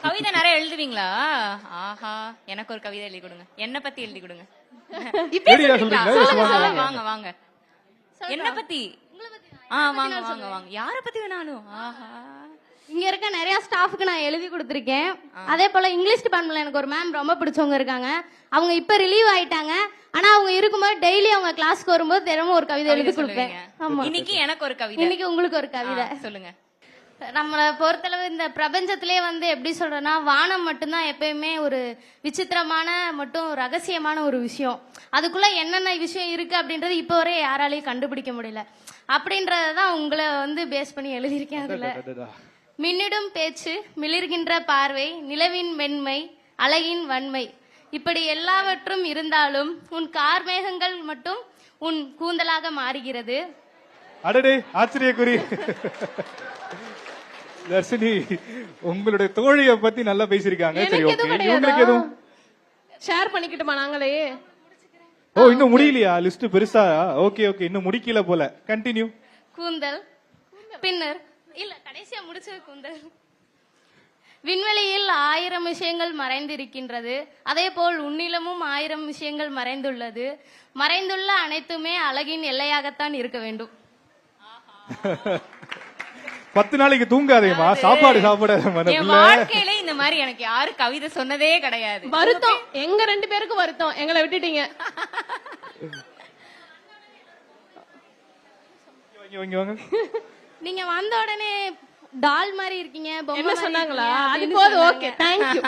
கவிதை நிறைய எழுதுவீங்களா? ஆஹா, எனக்கு ஒரு கவிதை எழுதி கொடுங்க. என்ன பத்தி எழுதி கொடுங்க. வாங்க வாங்க. என்ன பத்தி? வாங்க வாங்க வாங்க. யார பத்தி வேணாலும். ஆஹா, இங்க இருக்க நிறைய ஸ்டாஃப்க்கு நான் எழுதி கொடுத்திருக்கேன். அதே போல இங்கிலீஷ் டிபார்ட்மெண்ட்ல எனக்கு ஒரு மேம் ரொம்ப பிடிச்சவங்க இருக்காங்க. அவங்க இப்ப ரிலீவ் ஆயிட்டாங்க. ஆனா அவங்க இருக்கும்போது டெய்லி அவங்க கிளாஸ்க்கு வரும்போது தினமும் ஒரு கவிதை எழுதி கொடுப்பேன். இன்னைக்கு எனக்கு ஒரு கவிதை. இன்னைக்கு உங்களுக்கு ஒரு கவிதை சொல்லுங்க. நம்மளை பொறுத்தளவு இந்த பிரபஞ்சத்திலே எப்படி சொல்றேன்னா, வானம் மட்டும்தான் எப்பயுமே ஒரு விசித்திரமான மட்டும் ரகசியமான ஒரு விஷயம். அதுக்குள்ள என்னென்ன விஷயம் இருக்கு அப்படின்றது இப்ப வரை யாராலையும் கண்டுபிடிக்க முடியல. அப்படின்றதான் உங்களை பேஸ் பண்ணி எழுதியிருக்கேன். அதுல மின்னிடும் பேச்சு, மிளிர்கின்ற பார்வை, நிலவின் மென்மை, அழகின் வன்மை, இப்படி எல்லாவற்றும் இருந்தாலும் உன் கார்மேகங்கள் மட்டும் உன் கூந்தலாக மாறுகிறது. அடடே, ஆச்சரியக்குறி. தர்ஷினி, உங்களுடைய தோழியை பத்தி நல்லா பேசிருக்காங்க. சரி, ஓகே. உங்களுக்கு எதுவும் ஷேர் பண்ணிக்கிட்டுமா நாங்களே? ஓ, இன்னும் முடியலையா? லிஸ்ட் பெருசா? ஓகே ஓகே, இன்னும் முடிக்கல போல. கண்டினியூ. கூந்தல், பின்னர் இல்ல கடைசியா முடிச்சது கூந்தல். விண்வெளியில் 1000 விஷயங்கள் மறைந்திருக்கின்றது. அதே போல் உன்னிலமும் 1000 விஷயங்கள் மறைந்துள்ளது. மறைந்துள்ள அனைத்துமே அழகின் எல்லையாகத்தான் இருக்க வேண்டும். 10 நாளைக்கு தூங்காதேமா, சாப்பாடு சாப்பிடாத. என் வாழ்க்கையில இந்த மாதிரி எனக்கு யாரு கவிதை சொன்னதே கிடையாது. வருத்தம், எங்க 2 பேருக்கும் வருத்தம். எங்களை விட்டுட்டீங்க. நீங்க வந்த உடனே டால் மாதிரி இருக்கீங்க. என்ன சொன்னாங்களா? அது போதும். Okay, thank you.